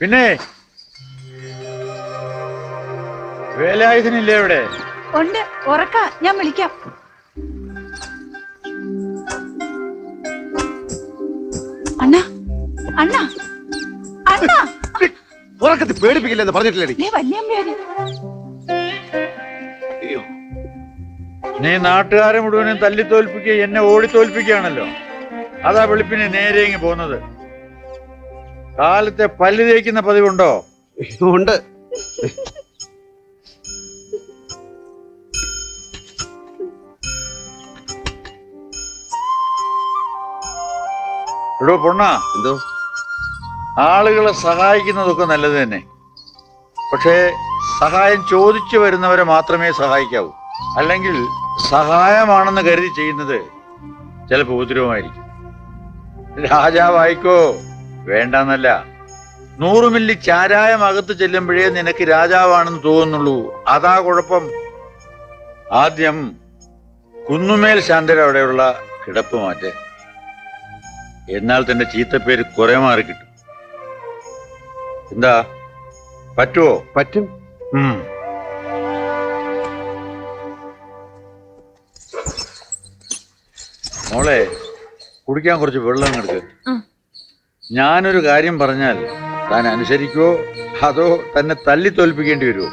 പിന്നെ വേലായുധനില്ലേ ഇവിടെ? ഉണ്ട്, ഉറക്ക. ഞാൻ വിളിക്കാം. അണ്ണാ, അണ്ണാ, അണ്ണാ. ഉറക്കത്തിൽ പേടിപ്പിക്കില്ലെന്ന് പറഞ്ഞിട്ടില്ലേ? വല്യമ്മയാര്? നീ നാട്ടുകാരെ മുഴുവനും തല്ലി തോൽപ്പിക്കുക, എന്നെ ഓടി തോൽപ്പിക്കുകയാണല്ലോ. അതാ വെളുപ്പിനെ നേരെ ഇങ്ങ് പോകുന്നത്. കാലത്തെ പല്ല് തേക്കുന്ന പതിവുണ്ടോ? ഉണ്ട്. എടോ പൊണ്ണ, എന്തോ? ആളുകളെ സഹായിക്കുന്നതൊക്കെ നല്ലത് തന്നെ. പക്ഷേ സഹായം ചോദിച്ചു വരുന്നവരെ മാത്രമേ സഹായിക്കാവൂ. അല്ലെങ്കിൽ സഹായമാണെന്ന് കരുതി ചെയ്യുന്നത് ചിലപ്പോൾ ഉപദ്രവമായിരിക്കും. രാജാവായിക്കോ, വേണ്ടെന്നല്ല. 100 മില്ലി ചാരായം അകത്ത് ചെല്ലുമ്പോഴേ നിനക്ക് രാജാവാണെന്ന് തോന്നുന്നുള്ളൂ. അതാ കുഴപ്പം. ആദ്യം കുന്നുമേൽ ശാന്തര അവിടെയുള്ള കിടപ്പ് മാറ്റേ, എന്നാൽ തന്റെ ചീത്തപ്പേര് കുറെ മാറി കിട്ടും. എന്താ, പറ്റുമോ? പറ്റും. മോളെ, കുടിക്കാൻ കുറച്ച് വെള്ളം എടുക്ക്. ഞാനൊരു കാര്യം പറഞ്ഞാൽ താൻ അനുസരിക്കോ അതോ തന്നെ തല്ലി തോൽപ്പിക്കേണ്ടി വരുമോ?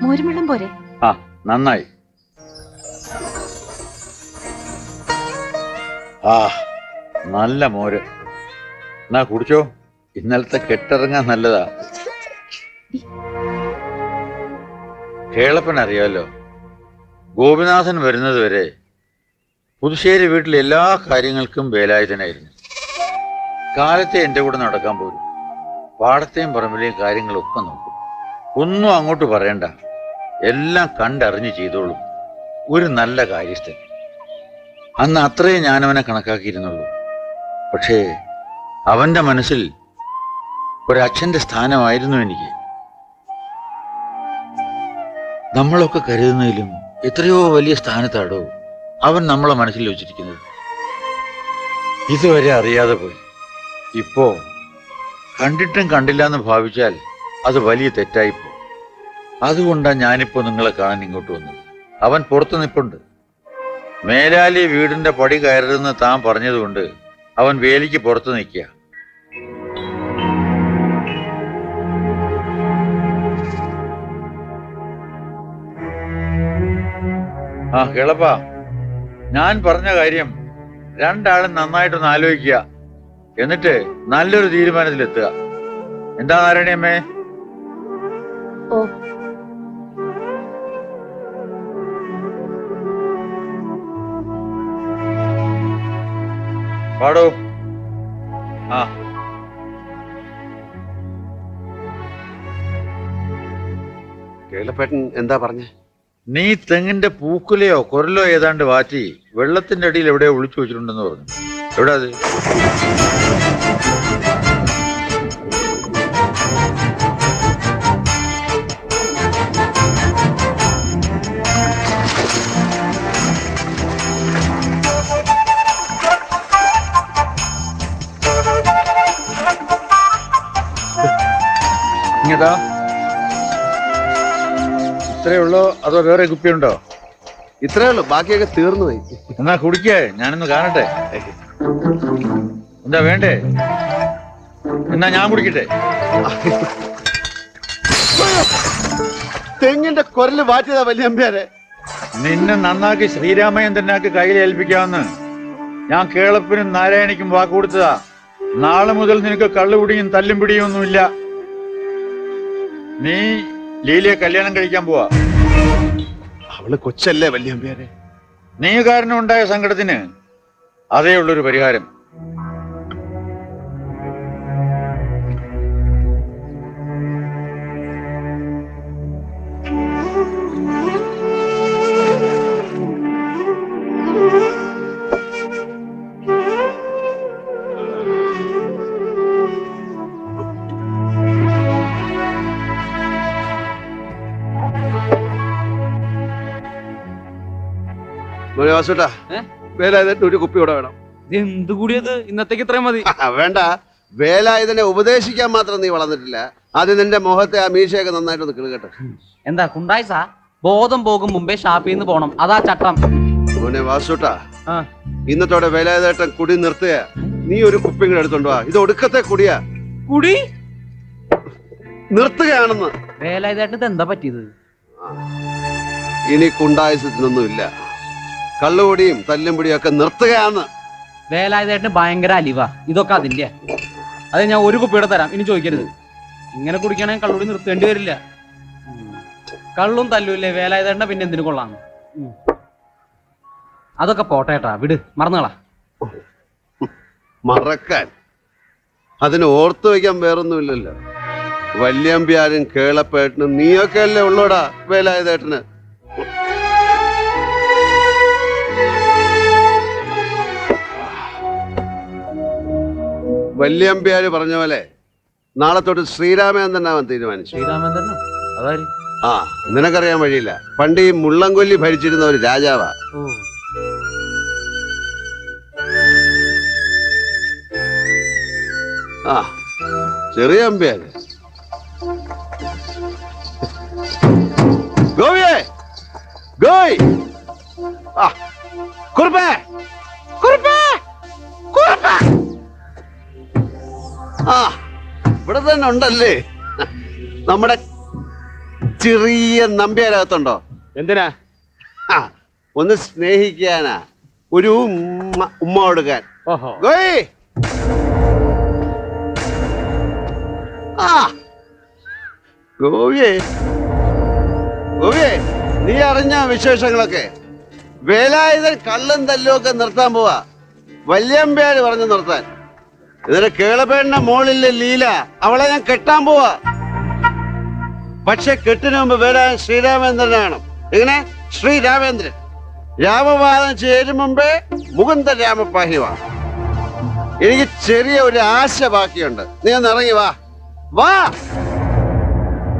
മോരുവെള്ളം പോരെ? ആ, നന്നായി. ആ, നല്ല മോര്. എന്നാ കുടിച്ചോ. ഇന്നലത്തെ കെട്ടിറങ്ങാൻ നല്ലതാ. കേളപ്പൻ അറിയാലോ, ഗോപിനാഥൻ വരുന്നത് വരെ പുതുശ്ശേരി വീട്ടിലെ എല്ലാ കാര്യങ്ങൾക്കും വേലായുധനായിരുന്നു. കാലത്തെ എൻ്റെ കൂടെ നടക്കാൻ പോലും പാടത്തെയും പറമ്പിലെയും കാര്യങ്ങളൊക്കെ നോക്കും. ഒന്നും അങ്ങോട്ട് പറയണ്ട, എല്ലാം കണ്ടറിഞ്ഞ് ചെയ്തോളും. ഒരു നല്ല കാര്യസ്ഥൻ. അന്ന് അത്രയും ഞാനവനെ കണക്കാക്കിയിരുന്നുള്ളൂ. പക്ഷേ അവന്റെ മനസ്സിൽ ഒരച്ഛന്റെ സ്ഥാനമായിരുന്നു എനിക്ക്. നമ്മളൊക്കെ കരുതുന്നതിലും എത്രയോ വലിയ സ്ഥാനത്താടോ അവൻ നമ്മളെ മനസ്സിൽ വെച്ചിരിക്കുന്നത്. ഇതുവരെ അറിയാതെ പോയി. ഇപ്പോ കണ്ടിട്ടും കണ്ടില്ല എന്ന് ഭാവിച്ചാൽ അത് വലിയ തെറ്റായിപ്പോ. അതുകൊണ്ടാണ് ഞാനിപ്പോ നിങ്ങളെ കാണാൻ ഇങ്ങോട്ട് വന്നത്. അവൻ പുറത്തു നിൽപ്പുണ്ട്. മേലാലി വീടിന്റെ പടി കയറരുതെന്ന് താൻ പറഞ്ഞതുകൊണ്ട് അവൻ വേലിക്ക് പുറത്തു നിൽക്കുക. ആ കേളപ്പാ, ഞാൻ പറഞ്ഞ കാര്യം രണ്ടാളും നന്നായിട്ടൊന്ന് ആലോചിക്കുക. എന്നിട്ട് നല്ലൊരു തീരുമാനത്തിലെത്തുക. എന്താ നാരായണിയമ്മേ? ഓ, പാടോ. ആ, കേളപ്പേട്ടൻ എന്താ പറഞ്ഞേ? നീ തെങ്ങിന്റെ പൂക്കുലയോ കുരലോ ഏതാണ്ട് വാറ്റി വെള്ളത്തിന്റെ അടിയിൽ എവിടെയോ ഒളിച്ചു വെച്ചിട്ടുണ്ടെന്ന് പറഞ്ഞു. എവിടെ അത്? ഇങ്ങതാ. ഇത്രയേ ഉള്ളോ അതോ വേറെ കുപ്പിയുണ്ടോ? ഇത്രേ ഉള്ളൂ, ബാക്കിയൊക്കെ തീർന്നു പോയി. എന്നാ കുടിക്കേ, ഞാനൊന്ന് കാണട്ടെ. എന്താ വേണ്ടേ? എന്നാ ഞാൻ കുടിക്കട്ടെ. തെങ്ങിന്റെ കുരല് മാറ്റിയതാ വല്യമ്പേരെ. നിന്നെ നന്നാക്കി ശ്രീരാമയ്യൻ തന്നെ കയ്യിൽ ഏൽപ്പിക്കാമെന്ന് ഞാൻ കേളപ്പനും നാരായണിക്കും വാക്ക് കൊടുത്തതാ. നാളെ മുതൽ നിനക്ക് കള്ളുപിടിയും തല്ലും പിടിയും ഒന്നുമില്ല. നീ ലീലയെ കല്യാണം കഴിക്കാൻ പോവാ. അവള് കൊച്ചല്ലേ വല്യമ്പേരെ? നീ കാരണം ഉണ്ടായ സങ്കടത്തിന് അതേ ഉള്ളൊരു പരിഹാരം. വാസുട്ടാ, വേലായുധൻ ഒരു കുപ്പി കൂടെ വേണം. എന്ത് കൂടിയത്? ഇന്നത്തേക്ക് ഇത്രയും മതി. വേണ്ട, വേലായുധനെ ഉപദേശിക്കാൻ മാത്രം നീ വളർന്നിട്ടില്ല. അത് നിന്റെ മുഖത്തെ ആ മീശയൊക്കെ നന്നായിട്ടൊന്ന് കിളുകട്ടെ. എന്താ കുണ്ടായിസാ? ബോധം പോകും മുമ്പേ ഷാപ്പിൽ നിന്ന് പോണം, അതാ ചട്ടം. മോനെ വാസുട്ടാ, ആ. ഇന്നത്തോടെ വേലായുധേട്ടൻ കുടി നിർത്തുക. നീ ഒരു കുപ്പി കൂടെ എടുത്തോണ്ട് വാ. ഇത് ഒടുക്കത്തെ കുടിയാ. കുടി നിർത്തുകയാണെന്ന്. വേലായുധേട്ടന് എന്താ പറ്റിയത്? ഇനി കുണ്ടായസത്തിനൊന്നുമില്ല. കള്ളുപൊടിയും തല്ലും പൊടിയും ഒക്കെ നിർത്തുകയാന്ന്. വേലായുധേട്ടന് ഭയങ്കര അലിവ. ഇതൊക്കെ അതിന്റെ. അത് ഞാൻ ഒരു കുപ്പിയുടെ തരാം, ഇനി ചോദിക്കരുത്. ഇങ്ങനെ കുടിക്കണമെങ്കിൽ കള്ളുകൂടി നിർത്തേണ്ടി വരില്ല. കള്ളും തല്ലൂല്ലേ വേലായുധേട്ടനെ, പിന്നെ എന്തിനു കൊള്ളാന്ന്. അതൊക്കെ പോട്ടേട്ടാ, വിട്, മറന്നുകളാ. മറക്കാൻ അതിന് ഓർത്തു വയ്ക്കാൻ വേറൊന്നുമില്ലല്ലോ. വല്യമ്പ്യാരും കേളപ്പേട്ടനും നീയൊക്കെ അല്ലേ ഉള്ളോടാ വേലായുധേട്ടന്. വല്യമ്പ്യാര് പറഞ്ഞ പോലെ നാളെ തൊട്ട് ശ്രീരാമേന്ദ്രനാവാൻ തീരുമാനിച്ചു. ശ്രീരാമേന്ദ്രനോ? അതാര്? ആ, നിനക്കറിയാൻ വഴിയില്ല. പണ്ട് ഈ മുള്ളംകൊല്ലി ഭരിച്ചിരുന്ന ഒരു രാജാവാ. ഓ. ആ, ചെറിയ അമ്പ്യാര്. ഗോവിയേ, ഗോയ്, ആ, കുറുപ്പേ, കുറുപ്പേ, കുറുപ്പേ. ആ, ഇവിടെ തന്നെ ഉണ്ടല്ലേ നമ്മുടെ ചെറിയ നമ്പ്യാരകത്തുണ്ടോ? എന്തിനാ? ആ, ഒന്ന് സ്നേഹിക്കാനാ, ഒരു ഉമ്മ കൊടുക്കാൻ. ഓഹോ. ഗോയ്, ആ, ഗോവിയേ, ഗോവിയേ, നീ അറിഞ്ഞ വിശേഷങ്ങളൊക്കെ? വേലായുധൻ കള്ളും തല്ലും ഒക്കെ നിർത്താൻ പോവാ. വല്യമ്പ്യാര് പറഞ്ഞു നിർത്താൻ. ഇതിന്റെ കേളപ്പേടിന്റെ മോളിലെ ലീല, അവളെ ഞാൻ കെട്ടാൻ പോവാ. പക്ഷെ കെട്ടിന് മുമ്പ് വേലായുധൻ ശ്രീരാമേന്ദ്രനെ വേണം. എങ്ങനെ? ശ്രീരാമേന്ദ്രൻ. രാമവാദം ചേരും മുമ്പേ മുകുന്ദ രാമപാഹിവാ. എനിക്ക് ചെറിയ ഒരു ആശ ബാക്കിയുണ്ട്. നീ ഒന്ന് ഇറങ്ങി വാ. വാ.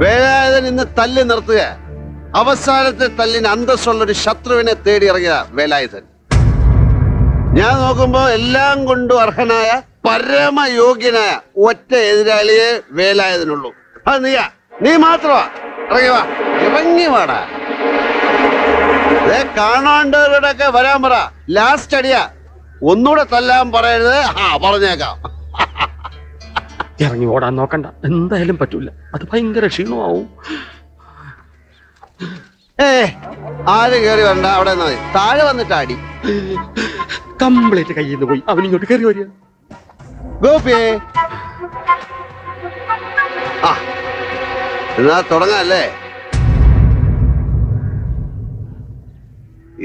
വേലായുധൻ ഇന്ന് തല്ല് നിർത്തുക. അവസാനത്തെ തല്ലിന് അന്തസ്സുള്ള ഒരു ശത്രുവിനെ തേടി ഇറങ്ങിയ വേലായുധൻ. ഞാൻ നോക്കുമ്പോ എല്ലാം കൊണ്ടും അർഹനായ പരമയോഗ്യനായ ഒറ്റ എതിരാളിയെ വേലായുധനുള്ളൂ. അത് നീയാ, നീ മാത്രമാ. ഇറങ്ങി വാ, ഇറങ്ങി വാടാ. കാണാണ്ടവരോടൊക്കെ വരാൻ പറ. ലാസ്റ്റ് അടിയാ. ഒന്നുകൂടെ തല്ലാൻ പറയരുത്. ആ, പറഞ്ഞേക്കാം. ഇറങ്ങി ഓടാൻ നോക്കണ്ട, എന്തായാലും പറ്റൂല. അത് ഭയങ്കര ക്ഷീണമാവും. ആരും കയറി വരണ്ട, അവിടെ നിന്നാ മതി. താഴെ വന്നിട്ട് അടി. കംപ്ലീറ്റ് കയ്യിൽ നിന്ന് പോയി. അവൻ ഇങ്ങോട്ട് കയറി വരിക. ഗോപിയെ, ആ, എന്നാ തുടങ്ങാല്ലേ?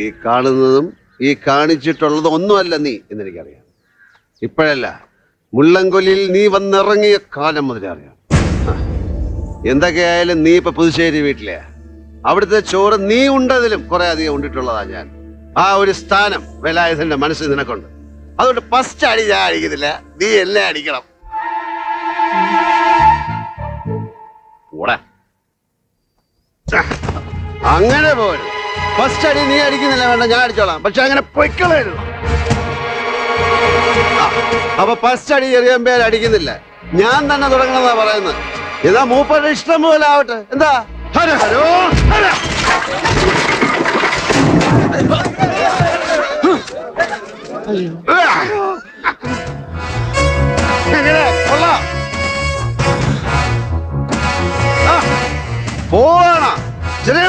ഈ കാണുന്നതും ഈ കാണിച്ചിട്ടുള്ളതും ഒന്നുമല്ല നീ എന്നെനിക്കറിയാം. ഇപ്പോഴല്ല, മുള്ളംകൊല്ലിയിൽ നീ വന്നിറങ്ങിയ കാലം മുതലേ അറിയാം. എന്തൊക്കെയായാലും നീ ഇപ്പൊ പുതുശ്ശേരി വീട്ടിലെയാ. അവിടുത്തെ ചോറ് നീ ഉണ്ടതിലും കുറെ അധികം ഉണ്ടിട്ടുള്ളതാ ഞാൻ. ആ ഒരു സ്ഥാനം വേലായുധന്റെ മനസ്സിൽ നിനക്കുണ്ട്. അതുകൊണ്ട് ഫസ്റ്റ് അടി ഞാൻ അടിക്കുന്നില്ല, നീ എല്ലാം അടിക്കണം. അങ്ങനെ പോരും. ഫസ്റ്റ് അടി നീ അടിക്കുന്നില്ല, വേണ്ട, ഞാൻ അടിച്ചോളാം. പക്ഷെ അങ്ങനെ പൊയ്ക്കളരുത്. അപ്പൊ ഫസ്റ്റ് അടി ചെറിയ അടിക്കുന്നില്ല, ഞാൻ തന്നെ തുടങ്ങണമെന്നാ പറയുന്നത്. ഇതാ മൂപ്പരുടെ ഇഷ്ടം പോലെ ആവട്ടെ. എന്താ? ഹര ഹരോ ഹര. എങ്ങനെ? കൊള്ളാം. പോവാണോ ചെറിയ